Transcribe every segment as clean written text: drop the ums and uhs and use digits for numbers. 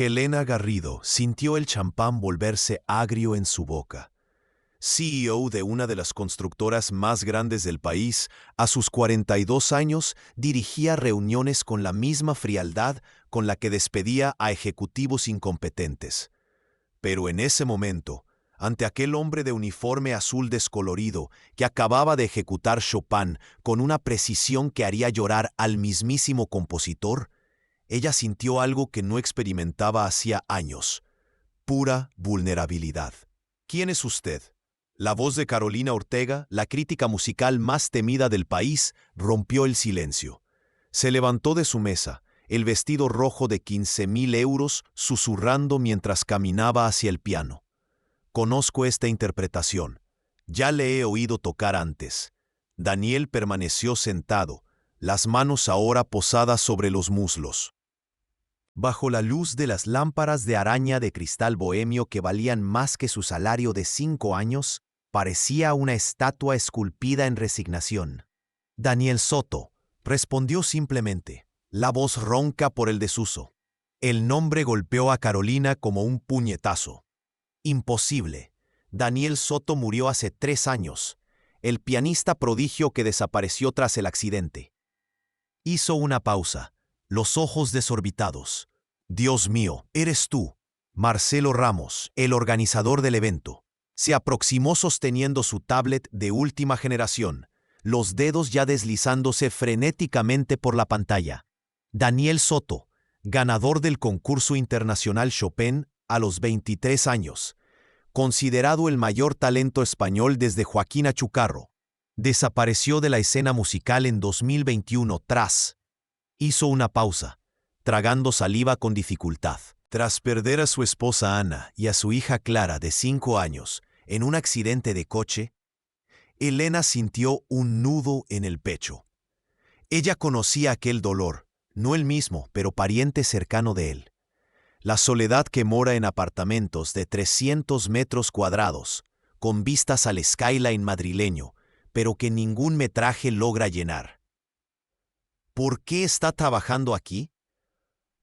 Helena Garrido sintió el champán volverse agrio en su boca. CEO de una de las constructoras más grandes del país, a sus 42 años dirigía reuniones con la misma frialdad con la que despedía a ejecutivos incompetentes. Pero en ese momento, ante aquel hombre de uniforme azul descolorido que acababa de ejecutar Chopin con una precisión que haría llorar al mismísimo compositor, ella sintió algo que no experimentaba hacía años: pura vulnerabilidad. ¿Quién es usted? La voz de Carolina Ortega, la crítica musical más temida del país, rompió el silencio. Se levantó de su mesa, el vestido rojo de 15.000 euros, susurrando mientras caminaba hacia el piano. Conozco esta interpretación. Ya le he oído tocar antes. Daniel permaneció sentado, las manos ahora posadas sobre los muslos. Bajo la luz de las lámparas de araña de cristal bohemio que valían más que su salario de 5 años, parecía una estatua esculpida en resignación. Daniel Soto, respondió simplemente, la voz ronca por el desuso. El nombre golpeó a Carolina como un puñetazo. Imposible. Daniel Soto murió hace 3 años, el pianista prodigio que desapareció tras el accidente. Hizo una pausa, los ojos desorbitados. Dios mío, eres tú. Marcelo Ramos, el organizador del evento. Se aproximó sosteniendo su tablet de última generación, los dedos ya deslizándose frenéticamente por la pantalla. Daniel Soto, ganador del concurso internacional Chopin a los 23 años, considerado el mayor talento español desde Joaquín Achucarro, desapareció de la escena musical en 2021 tras. Hizo una pausa, tragando saliva con dificultad. Tras perder a su esposa Ana y a su hija Clara de 5 años en un accidente de coche, Helena sintió un nudo en el pecho. Ella conocía aquel dolor, no el mismo, pero pariente cercano de él. La soledad que mora en apartamentos de 300 metros cuadrados, con vistas al skyline madrileño, pero que ningún metraje logra llenar. ¿Por qué está trabajando aquí?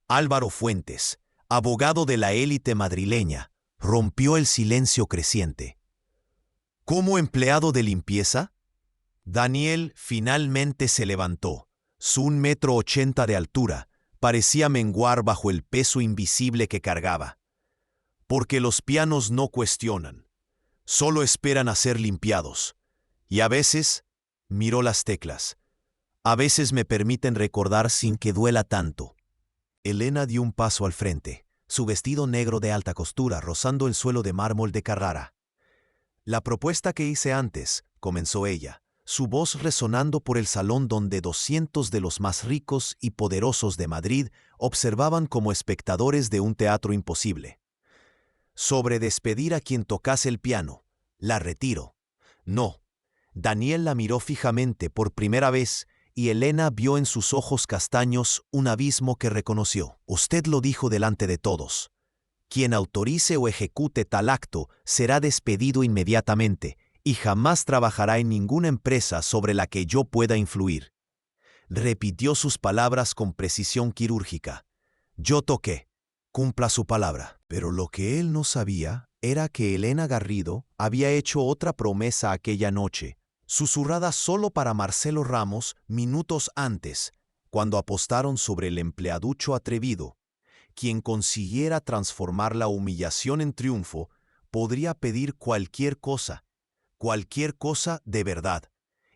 Álvaro Fuentes, abogado de la élite madrileña, rompió el silencio creciente. ¿Como empleado de limpieza? Daniel finalmente se levantó. Su 1,80 m de altura parecía menguar bajo el peso invisible que cargaba. Porque los pianos no cuestionan, solo esperan a ser limpiados. Y a veces, miró las teclas, a veces me permiten recordar sin que duela tanto. Helena dio un paso al frente, su vestido negro de alta costura rozando el suelo de mármol de Carrara. La propuesta que hice antes, comenzó ella, su voz resonando por el salón donde 200 de los más ricos y poderosos de Madrid observaban como espectadores de un teatro imposible. Sobre despedir a quien tocase el piano, la retiro. No. Daniel la miró fijamente por primera vez y Helena vio en sus ojos castaños un abismo que reconoció. Usted lo dijo delante de todos. Quien autorice o ejecute tal acto será despedido inmediatamente y jamás trabajará en ninguna empresa sobre la que yo pueda influir. Repitió sus palabras con precisión quirúrgica. Yo toqué. Cumpla su palabra. Pero lo que él no sabía era que Helena Garrido había hecho otra promesa aquella noche, susurrada solo para Marcelo Ramos minutos antes, cuando apostaron sobre el empleaducho atrevido. Quien consiguiera transformar la humillación en triunfo podría pedir cualquier cosa de verdad.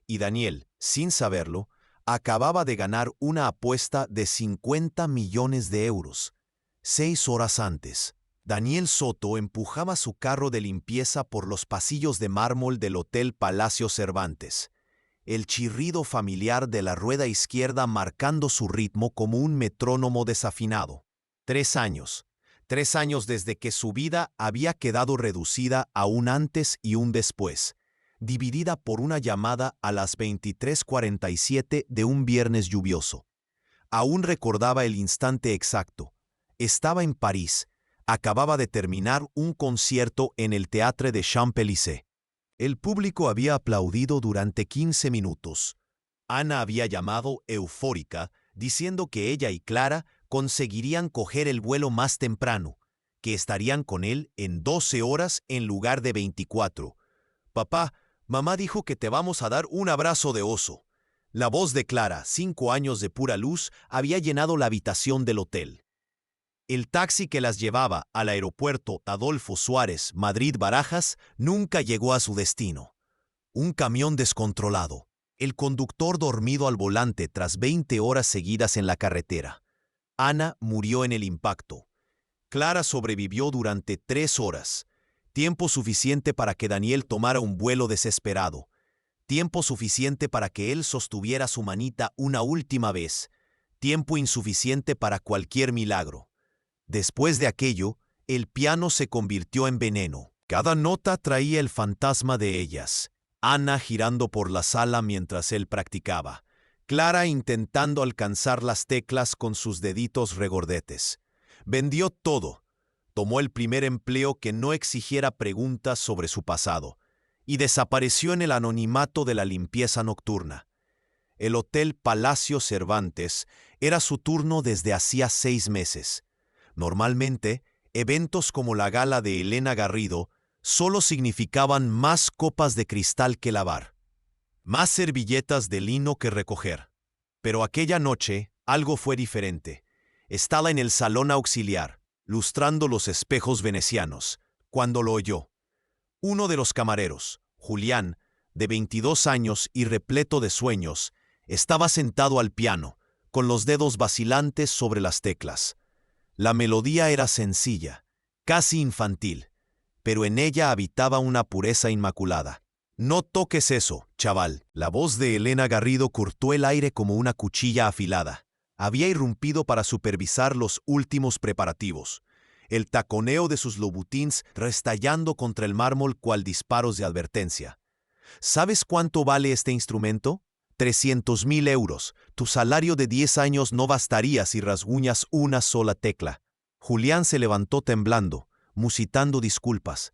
Y Daniel, sin saberlo, acababa de ganar una apuesta de 50 millones de euros. 6 horas antes, Daniel Soto empujaba su carro de limpieza por los pasillos de mármol del Hotel Palacio Cervantes, el chirrido familiar de la rueda izquierda marcando su ritmo como un metrónomo desafinado. 3 años. 3 años desde que su vida había quedado reducida a un antes y un después, dividida por una llamada a las 23:47 de un viernes lluvioso. Aún recordaba el instante exacto. Estaba en París. Acababa de terminar un concierto en el Théâtre des Champs-Élysées. El público había aplaudido durante 15 minutos. Ana había llamado eufórica, diciendo que ella y Clara conseguirían coger el vuelo más temprano, que estarían con él en 12 horas en lugar de 24. Papá, mamá dijo que te vamos a dar un abrazo de oso. La voz de Clara, 5 años de pura luz, había llenado la habitación del hotel. El taxi que las llevaba al aeropuerto Adolfo Suárez, Madrid-Barajas, nunca llegó a su destino. Un camión descontrolado. El conductor dormido al volante tras 20 horas seguidas en la carretera. Ana murió en el impacto. Clara sobrevivió durante 3 horas. Tiempo suficiente para que Daniel tomara un vuelo desesperado. Tiempo suficiente para que él sostuviera su manita una última vez. Tiempo insuficiente para cualquier milagro. Después de aquello, el piano se convirtió en veneno. Cada nota traía el fantasma de ellas. Ana girando por la sala mientras él practicaba. Clara intentando alcanzar las teclas con sus deditos regordetes. Vendió todo. Tomó el primer empleo que no exigiera preguntas sobre su pasado y desapareció en el anonimato de la limpieza nocturna. El Hotel Palacio Cervantes era su turno desde hacía 6 meses. Normalmente, eventos como la gala de Elena Garrido solo significaban más copas de cristal que lavar, más servilletas de lino que recoger. Pero aquella noche algo fue diferente. Estaba en el salón auxiliar, lustrando los espejos venecianos, cuando lo oyó. Uno de los camareros, Julián, de 22 años y repleto de sueños, estaba sentado al piano, con los dedos vacilantes sobre las teclas. La melodía era sencilla, casi infantil, pero en ella habitaba una pureza inmaculada. «No toques eso, chaval». La voz de Elena Garrido cortó el aire como una cuchilla afilada. Había irrumpido para supervisar los últimos preparativos. El taconeo de sus Louboutins restallando contra el mármol cual disparos de advertencia. ¿Sabes cuánto vale este instrumento? 300.000 euros. Tu salario de 10 años no bastaría si rasguñas una sola tecla. Julián se levantó temblando, musitando disculpas.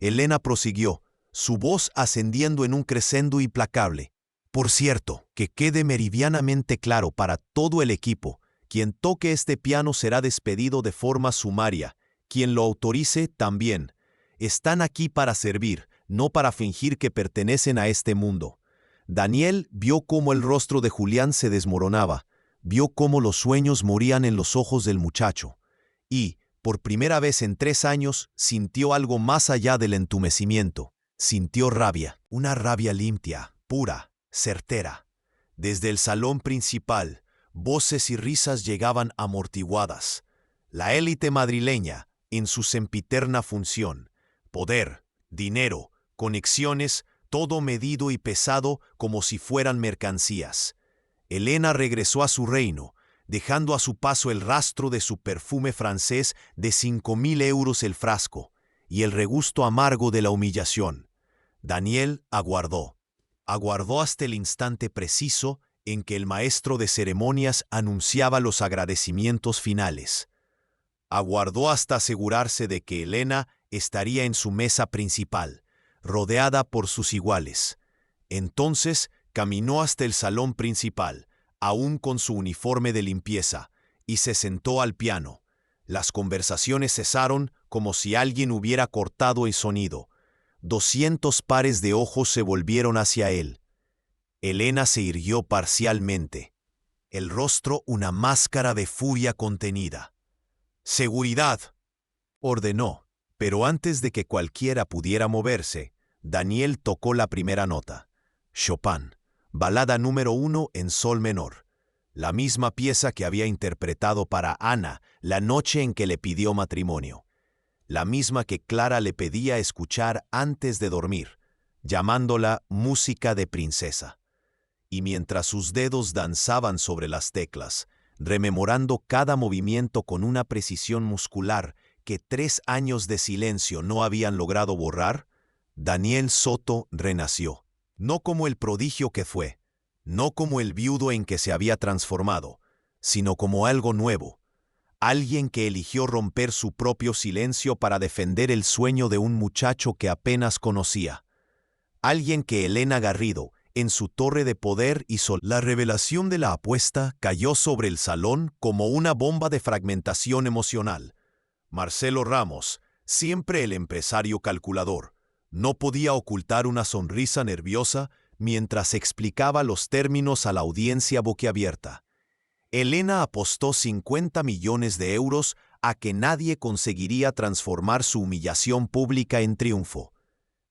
Elena prosiguió, su voz ascendiendo en un crescendo implacable. Por cierto, que quede meridianamente claro para todo el equipo, quien toque este piano será despedido de forma sumaria. Quien lo autorice también. Están aquí para servir, no para fingir que pertenecen a este mundo. Daniel vio cómo el rostro de Julián se desmoronaba, vio cómo los sueños morían en los ojos del muchacho, y, por primera vez en 3 años, sintió algo más allá del entumecimiento. Sintió rabia, una rabia limpia, pura, certera. Desde el salón principal, voces y risas llegaban amortiguadas. La élite madrileña, en su sempiterna función, poder, dinero, conexiones, todo medido y pesado como si fueran mercancías. Elena regresó a su reino, dejando a su paso el rastro de su perfume francés de 5.000 euros el frasco y el regusto amargo de la humillación. Daniel aguardó. Aguardó hasta el instante preciso en que el maestro de ceremonias anunciaba los agradecimientos finales. Aguardó hasta asegurarse de que Elena estaría en su mesa principal, rodeada por sus iguales. Entonces caminó hasta el salón principal, aún con su uniforme de limpieza, y se sentó al piano. Las conversaciones cesaron como si alguien hubiera cortado el sonido. 200 pares de ojos se volvieron hacia él. Elena se irguió parcialmente, el rostro una máscara de furia contenida. «Seguridad», ordenó, pero antes de que cualquiera pudiera moverse, Daniel tocó la primera nota. Chopin, balada número 1 en sol menor, la misma pieza que había interpretado para Ana la noche en que le pidió matrimonio, la misma que Clara le pedía escuchar antes de dormir, llamándola música de princesa. Y mientras sus dedos danzaban sobre las teclas, rememorando cada movimiento con una precisión muscular que 3 años de silencio no habían logrado borrar, Daniel Soto renació, no como el prodigio que fue, no como el viudo en que se había transformado, sino como algo nuevo, alguien que eligió romper su propio silencio para defender el sueño de un muchacho que apenas conocía, alguien que Elena Garrido, en su torre de poder y sol. La revelación de la apuesta cayó sobre el salón como una bomba de fragmentación emocional. Marcelo Ramos, siempre el empresario calculador, no podía ocultar una sonrisa nerviosa mientras explicaba los términos a la audiencia boquiabierta. Elena apostó 50 millones de euros a que nadie conseguiría transformar su humillación pública en triunfo.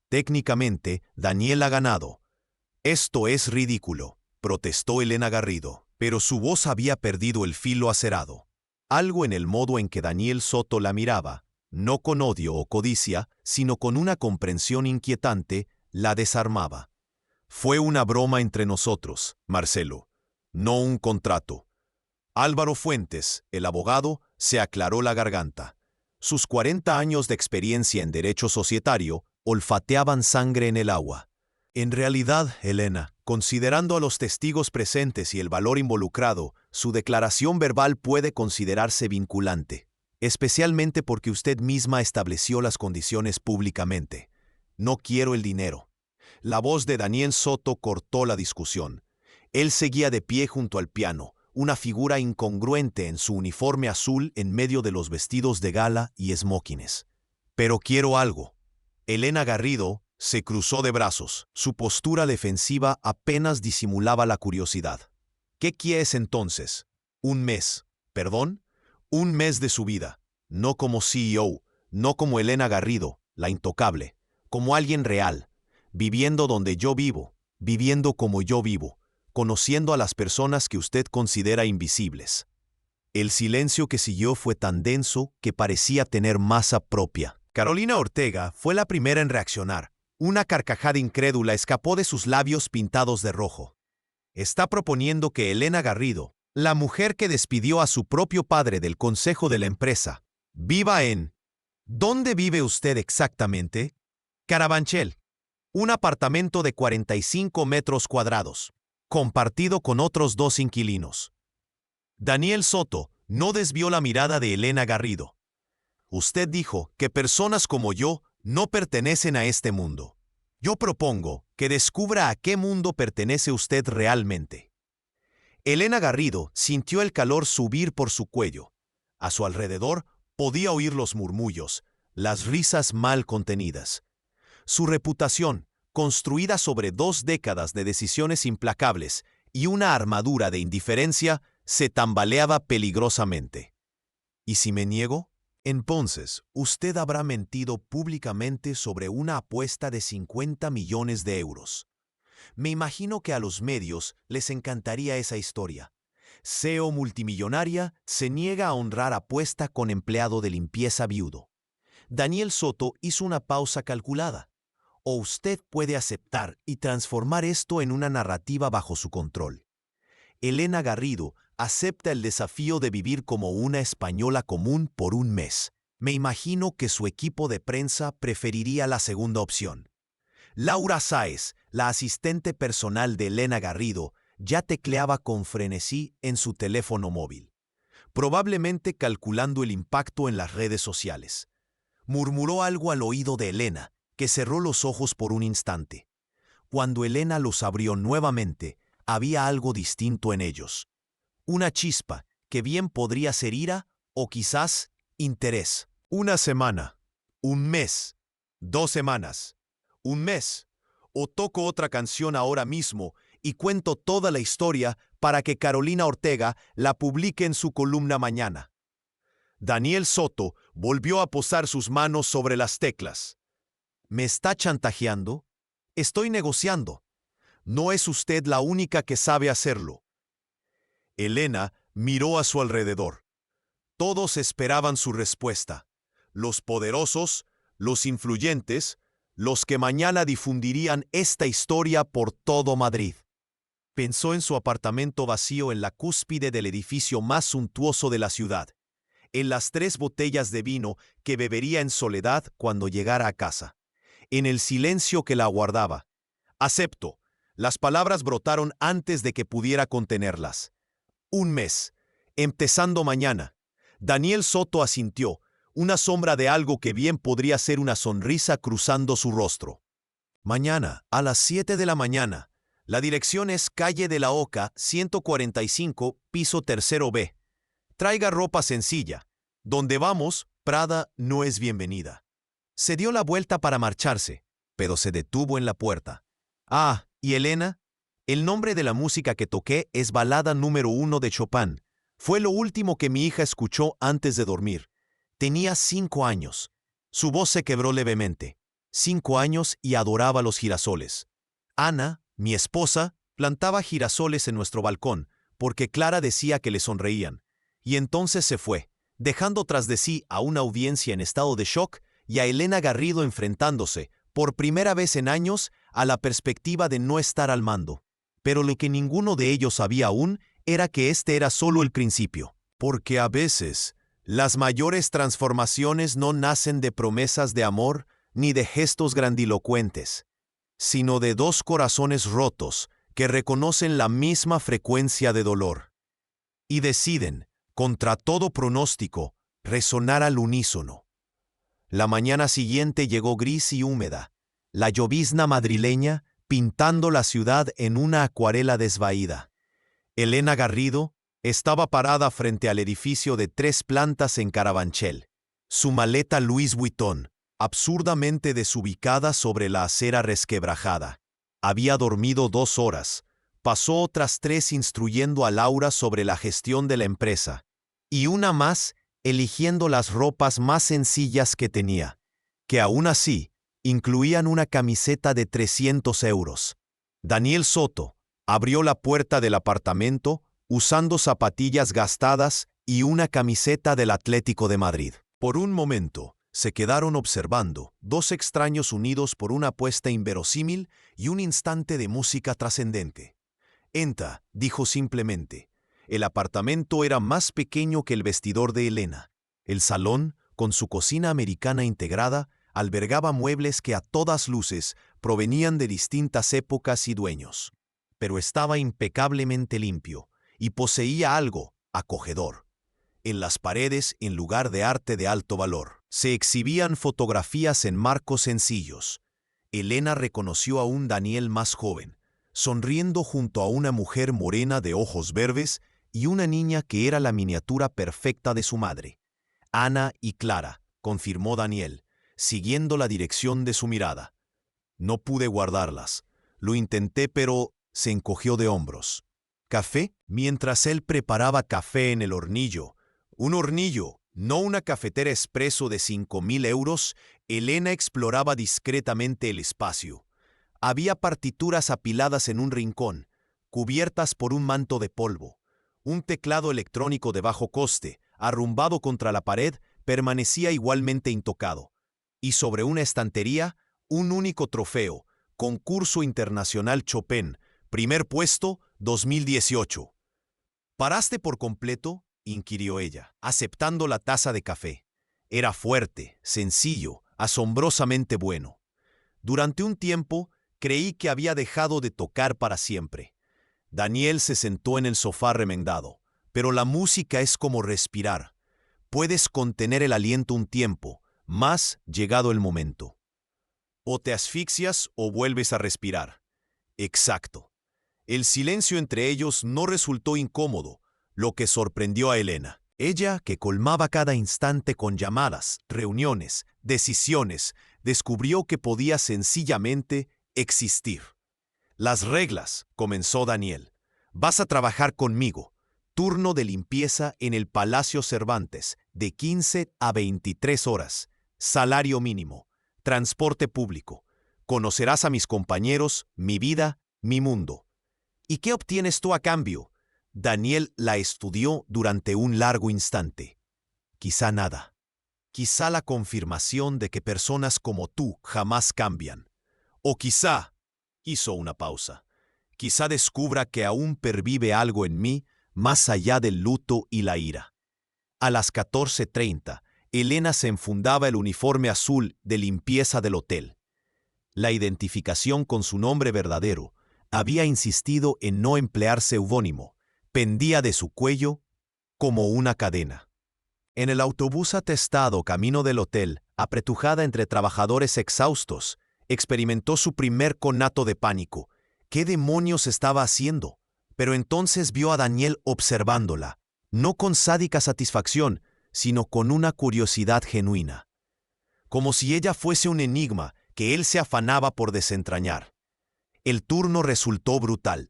Técnicamente, Daniel ha ganado. Esto es ridículo, protestó Elena Garrido, pero su voz había perdido el filo acerado. Algo en el modo en que Daniel Soto la miraba, no con odio o codicia, sino con una comprensión inquietante, la desarmaba. Fue una broma entre nosotros, Marcelo, no un contrato. Álvaro Fuentes, el abogado, se aclaró la garganta. Sus 40 años de experiencia en derecho societario olfateaban sangre en el agua. En realidad, Elena, considerando a los testigos presentes y el valor involucrado, su declaración verbal puede considerarse vinculante, especialmente porque usted misma estableció las condiciones públicamente. No quiero el dinero. La voz de Daniel Soto cortó la discusión. Él seguía de pie junto al piano, una figura incongruente en su uniforme azul en medio de los vestidos de gala y esmóquines. Pero quiero algo. Elena Garrido se cruzó de brazos. Su postura defensiva apenas disimulaba la curiosidad. ¿Qué quieres entonces? ¿Un mes? ¿Perdón? Un mes de su vida. No como CEO, no como Elena Garrido, la intocable, como alguien real, viviendo donde yo vivo, viviendo como yo vivo, conociendo a las personas que usted considera invisibles. El silencio que siguió fue tan denso que parecía tener masa propia. Carolina Ortega fue la primera en reaccionar. Una carcajada incrédula escapó de sus labios pintados de rojo. Está proponiendo que Elena Garrido, la mujer que despidió a su propio padre del consejo de la empresa, viva en... ¿Dónde vive usted exactamente? Carabanchel. Un apartamento de 45 metros cuadrados, compartido con otros 2 inquilinos. Daniel Soto no desvió la mirada de Elena Garrido. Usted dijo que personas como yo no pertenecen a este mundo. Yo propongo que descubra a qué mundo pertenece usted realmente. Elena Garrido sintió el calor subir por su cuello. A su alrededor podía oír los murmullos, las risas mal contenidas. Su reputación, construida sobre 2 décadas de decisiones implacables y una armadura de indiferencia, se tambaleaba peligrosamente. ¿Y si me niego? Entonces, usted habrá mentido públicamente sobre una apuesta de 50 millones de euros. Me imagino que a los medios les encantaría esa historia. CEO multimillonaria se niega a honrar apuesta con empleado de limpieza viudo. Daniel Soto hizo una pausa calculada. O usted puede aceptar y transformar esto en una narrativa bajo su control. Elena Garrido acepta el desafío de vivir como una española común por un mes. Me imagino que su equipo de prensa preferiría la segunda opción. Laura Sáez, la asistente personal de Elena Garrido, ya tecleaba con frenesí en su teléfono móvil, probablemente calculando el impacto en las redes sociales. Murmuró algo al oído de Elena, que cerró los ojos por un instante. Cuando Elena los abrió nuevamente, había algo distinto en ellos. Una chispa que bien podría ser ira o quizás interés. Una semana, un mes, 2 semanas, un mes. O toco otra canción ahora mismo y cuento toda la historia para que Carolina Ortega la publique en su columna mañana. Daniel Soto volvió a posar sus manos sobre las teclas. ¿Me está chantajeando? Estoy negociando. No es usted la única que sabe hacerlo. Elena miró a su alrededor. Todos esperaban su respuesta. Los poderosos, los influyentes, los que mañana difundirían esta historia por todo Madrid. Pensó en su apartamento vacío en la cúspide del edificio más suntuoso de la ciudad, en las 3 botellas de vino que bebería en soledad cuando llegara a casa, en el silencio que la aguardaba. Acepto. Las palabras brotaron antes de que pudiera contenerlas. Un mes. Empezando mañana. Daniel Soto asintió, una sombra de algo que bien podría ser una sonrisa cruzando su rostro. Mañana, a las 7 de la mañana, La dirección es Calle de la Oca, 145, piso tercero B. Traiga ropa sencilla. Donde vamos, Prada no es bienvenida. Se dio la vuelta para marcharse, pero se detuvo en la puerta. Ah, ¿y Elena? El nombre de la música que toqué es Balada número 1 de Chopin. Fue lo último que mi hija escuchó antes de dormir. Tenía 5 años. Su voz se quebró levemente. 5 años y adoraba los girasoles. Ana, mi esposa, plantaba girasoles en nuestro balcón, porque Clara decía que le sonreían. Y entonces se fue, dejando tras de sí a una audiencia en estado de shock y a Elena Garrido enfrentándose, por primera vez en años, a la perspectiva de no estar al mando. Pero lo que ninguno de ellos sabía aún era que este era solo el principio. Porque a veces, las mayores transformaciones no nacen de promesas de amor ni de gestos grandilocuentes, sino de dos corazones rotos que reconocen la misma frecuencia de dolor y deciden, contra todo pronóstico, resonar al unísono. La mañana siguiente llegó gris y húmeda, la llovizna madrileña pintando la ciudad en una acuarela desvaída. Elena Garrido estaba parada frente al edificio de 3 plantas en Carabanchel. Su maleta Louis Vuitton, absurdamente desubicada sobre la acera resquebrajada. Había dormido 2 horas. Pasó otras 3 instruyendo a Laura sobre la gestión de la empresa. Y una más eligiendo las ropas más sencillas que tenía, que aún así incluían una camiseta de 300 euros. Daniel Soto abrió la puerta del apartamento usando zapatillas gastadas y una camiseta del Atlético de Madrid. Por un momento, se quedaron observando, 2 extraños unidos por una apuesta inverosímil y un instante de música trascendente. Entra, dijo simplemente. El apartamento era más pequeño que el vestidor de Elena. El salón, con su cocina americana integrada, albergaba muebles que a todas luces provenían de distintas épocas y dueños. Pero estaba impecablemente limpio y poseía algo acogedor. En las paredes, en lugar de arte de alto valor, se exhibían fotografías en marcos sencillos. Elena reconoció a un Daniel más joven, sonriendo junto a una mujer morena de ojos verdes y una niña que era la miniatura perfecta de su madre. Ana y Clara, confirmó Daniel, siguiendo la dirección de su mirada. No pude guardarlas. Lo intenté, pero se encogió de hombros. ¿Café? Mientras él preparaba café en el hornillo. Un hornillo, no una cafetera expreso de 5.000 euros, Elena exploraba discretamente el espacio. Había partituras apiladas en un rincón, cubiertas por un manto de polvo. Un teclado electrónico de bajo coste, arrumbado contra la pared, permanecía igualmente intocado. Y sobre una estantería, un único trofeo, Concurso Internacional Chopin, primer puesto, 2018. ¿Paraste por completo?, inquirió ella, aceptando la taza de café. Era fuerte, sencillo, asombrosamente bueno. Durante un tiempo, creí que había dejado de tocar para siempre. Daniel se sentó en el sofá remendado. Pero la música es como respirar. Puedes contener el aliento un tiempo, más llegado el momento. O te asfixias o vuelves a respirar. Exacto. El silencio entre ellos no resultó incómodo, lo que sorprendió a Elena. Ella, que colmaba cada instante con llamadas, reuniones, decisiones, descubrió que podía sencillamente existir. Las reglas, comenzó Daniel. Vas a trabajar conmigo. Turno de limpieza en el Palacio Cervantes, de 15 a 23 horas. Salario mínimo. Transporte público. Conocerás a mis compañeros, mi vida, mi mundo. ¿Y qué obtienes tú a cambio? Daniel la estudió durante un largo instante. Quizá nada. Quizá la confirmación de que personas como tú jamás cambian. O quizá, hizo una pausa, quizá descubra que aún pervive algo en mí más allá del luto y la ira. A las 14:30, Elena se enfundaba el uniforme azul de limpieza del hotel. La identificación con su nombre verdadero había insistido en no emplear seudónimo. Pendía de su cuello como una cadena. En el autobús atestado camino del hotel, apretujada entre trabajadores exhaustos, experimentó su primer conato de pánico. ¿Qué demonios estaba haciendo? Pero entonces vio a Daniel observándola, no con sádica satisfacción, sino con una curiosidad genuina. Como si ella fuese un enigma que él se afanaba por desentrañar. El turno resultó brutal.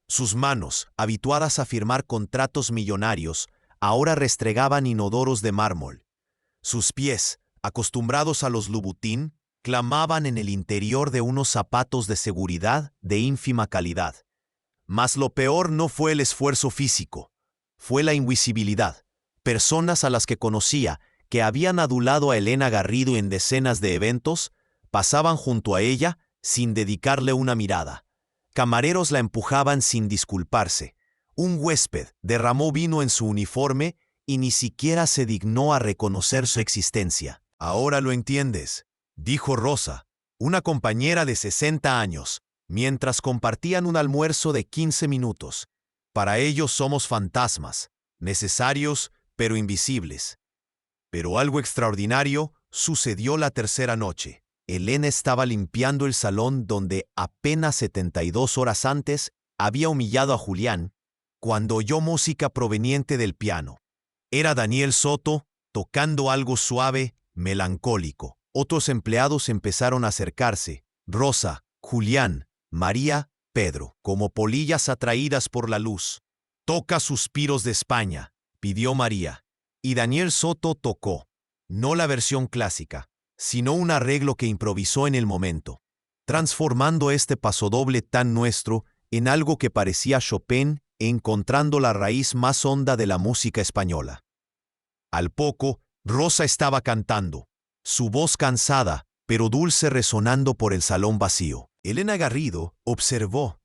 Sus manos, habituadas a firmar contratos millonarios, ahora restregaban inodoros de mármol. Sus pies, acostumbrados a los Louboutin, clamaban en el interior de unos zapatos de seguridad de ínfima calidad. Mas lo peor no fue el esfuerzo físico, fue la invisibilidad. Personas a las que conocía, que habían adulado a Elena Garrido en decenas de eventos, pasaban junto a ella sin dedicarle una mirada. Camareros la empujaban sin disculparse. Un huésped derramó vino en su uniforme y ni siquiera se dignó a reconocer su existencia. «Ahora lo entiendes», dijo Rosa, una compañera de 60 años, mientras compartían un almuerzo de 15 minutos. «Para ellos somos fantasmas, necesarios pero invisibles». Pero algo extraordinario sucedió la tercera noche. Elena estaba limpiando el salón donde apenas 72 horas antes había humillado a Julián, cuando oyó música proveniente del piano. Era Daniel Soto tocando algo suave, melancólico. Otros empleados empezaron a acercarse: Rosa, Julián, María, Pedro, como polillas atraídas por la luz. «Toca Suspiros de España», pidió María. Y Daniel Soto tocó, no la versión clásica, sino un arreglo que improvisó en el momento, transformando este pasodoble tan nuestro en algo que parecía Chopin, encontrando la raíz más honda de la música española. Al poco, Rosa estaba cantando, su voz cansada, pero dulce, resonando por el salón vacío. Elena Garrido observó.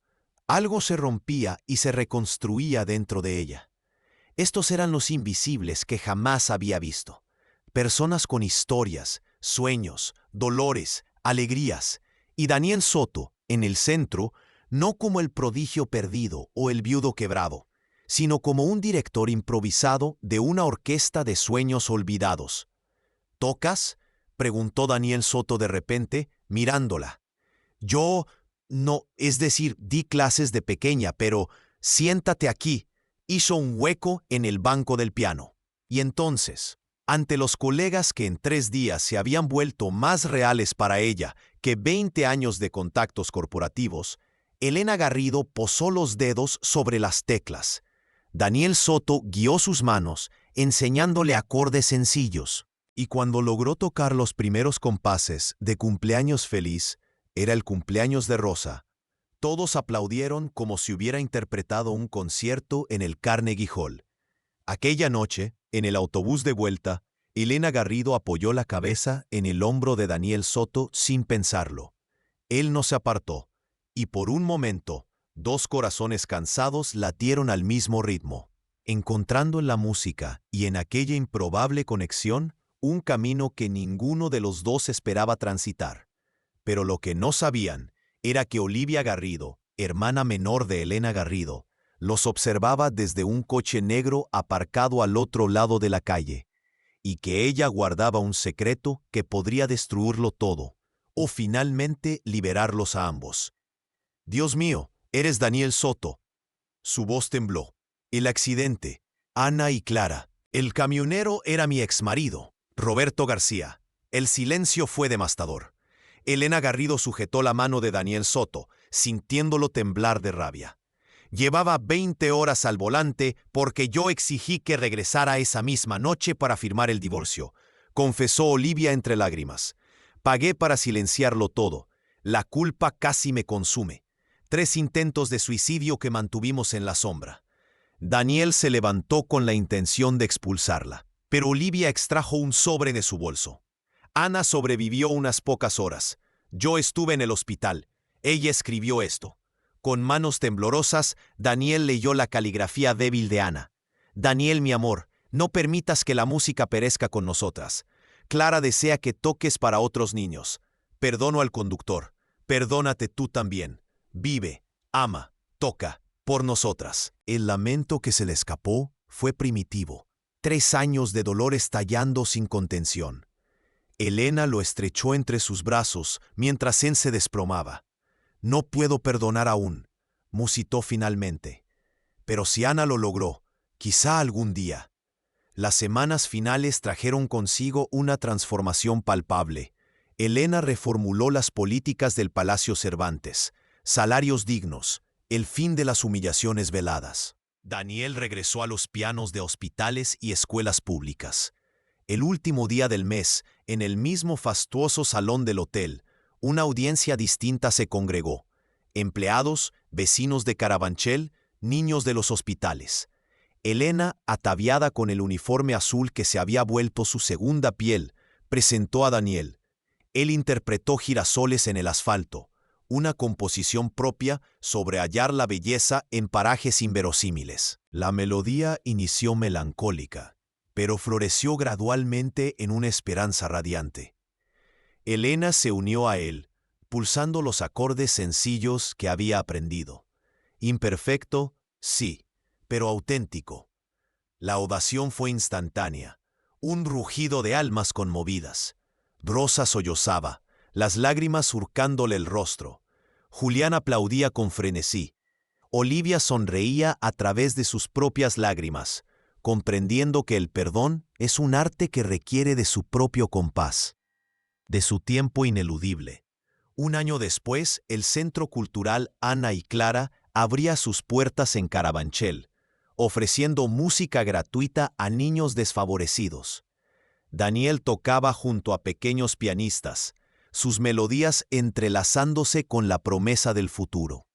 Algo se rompía y se reconstruía dentro de ella. Estos eran los invisibles que jamás había visto. Personas con historias, sueños, dolores, alegrías. Y Daniel Soto, en el centro, no como el prodigio perdido o el viudo quebrado, sino como un director improvisado de una orquesta de sueños olvidados. «¿Tocas?», preguntó Daniel Soto de repente, mirándola. «Yo no, es decir, di clases de pequeña, pero siéntate aquí». Hizo un hueco en el banco del piano. Y entonces, ante los colegas que en 3 días se habían vuelto más reales para ella que 20 años de contactos corporativos, Elena Garrido posó los dedos sobre las teclas. Daniel Soto guió sus manos, enseñándole acordes sencillos. Y cuando logró tocar los primeros compases de Cumpleaños Feliz, era el cumpleaños de Rosa. Todos aplaudieron como si hubiera interpretado un concierto en el Carnegie Hall. Aquella noche, en el autobús de vuelta, Elena Garrido apoyó la cabeza en el hombro de Daniel Soto sin pensarlo. Él no se apartó, y por un momento, 2 corazones cansados latieron al mismo ritmo, encontrando en la música y en aquella improbable conexión un camino que ninguno de los dos esperaba transitar. Pero lo que no sabían era que Olivia Garrido, hermana menor de Elena Garrido, los observaba desde un coche negro aparcado al otro lado de la calle, y que ella guardaba un secreto que podría destruirlo todo, o finalmente liberarlos a ambos. «Dios mío, eres Daniel Soto». Su voz tembló. «El accidente, Ana y Clara. El camionero era mi exmarido, Roberto García». El silencio fue devastador. Elena Garrido sujetó la mano de Daniel Soto, sintiéndolo temblar de rabia. «Llevaba 20 horas al volante porque yo exigí que regresara esa misma noche para firmar el divorcio», confesó Olivia entre lágrimas. «Pagué para silenciarlo todo. La culpa casi me consume. 3 intentos de suicidio que mantuvimos en la sombra». Daniel se levantó con la intención de expulsarla, pero Olivia extrajo un sobre de su bolso. «Ana sobrevivió unas pocas horas. Yo estuve en el hospital. Ella escribió esto». Con manos temblorosas, Daniel leyó la caligrafía débil de Ana. «Daniel, mi amor, no permitas que la música perezca con nosotras. Clara desea que toques para otros niños. Perdono al conductor. Perdónate tú también. Vive, ama, toca, por nosotras». El lamento que se le escapó fue primitivo. 3 años de dolor estallando sin contención. Elena lo estrechó entre sus brazos mientras él se desplomaba. No puedo perdonar aún, musitó finalmente. Pero si Ana lo logró, quizá algún día. Las semanas finales trajeron consigo una transformación palpable. Elena reformuló las políticas del Palacio Cervantes, salarios dignos, el fin de las humillaciones veladas. Daniel regresó a los pianos de hospitales y escuelas públicas. El último día del mes, en el mismo fastuoso salón del hotel, una audiencia distinta se congregó. Empleados, vecinos de Carabanchel, niños de los hospitales. Elena, ataviada con el uniforme azul que se había vuelto su segunda piel, presentó a Daniel. Él interpretó Girasoles en el asfalto, una composición propia sobre hallar la belleza en parajes inverosímiles. La melodía inició melancólica, pero floreció gradualmente en una esperanza radiante. Elena se unió a él, pulsando los acordes sencillos que había aprendido. Imperfecto, sí, pero auténtico. La ovación fue instantánea, un rugido de almas conmovidas. Rosa sollozaba, las lágrimas surcándole el rostro. Julián aplaudía con frenesí. Olivia sonreía a través de sus propias lágrimas, comprendiendo que el perdón es un arte que requiere de su propio compás, de su tiempo ineludible. Un año después, el Centro Cultural Ana y Clara abría sus puertas en Carabanchel, ofreciendo música gratuita a niños desfavorecidos. Daniel tocaba junto a pequeños pianistas, sus melodías entrelazándose con la promesa del futuro.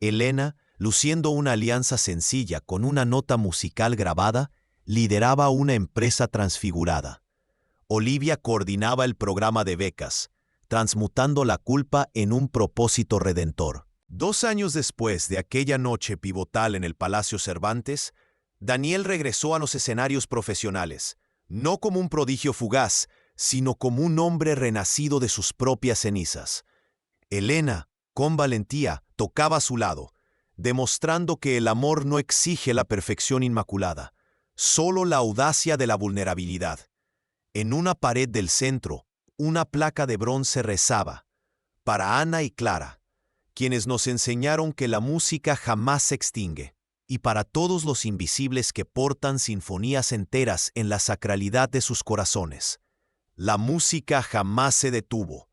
Elena, luciendo una alianza sencilla con una nota musical grabada, lideraba una empresa transfigurada. Olivia coordinaba el programa de becas, transmutando la culpa en un propósito redentor. 2 años después de aquella noche pivotal en el Palacio Cervantes, Daniel regresó a los escenarios profesionales, no como un prodigio fugaz, sino como un hombre renacido de sus propias cenizas. Elena, con valentía, tocaba a su lado, demostrando que el amor no exige la perfección inmaculada, solo la audacia de la vulnerabilidad. En una pared del centro, una placa de bronce rezaba: para Ana y Clara, quienes nos enseñaron que la música jamás se extingue, y para todos los invisibles que portan sinfonías enteras en la sacralidad de sus corazones. La música jamás se detuvo,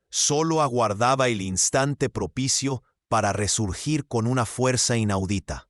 solo aguardaba el instante propicio para resurgir con una fuerza inaudita.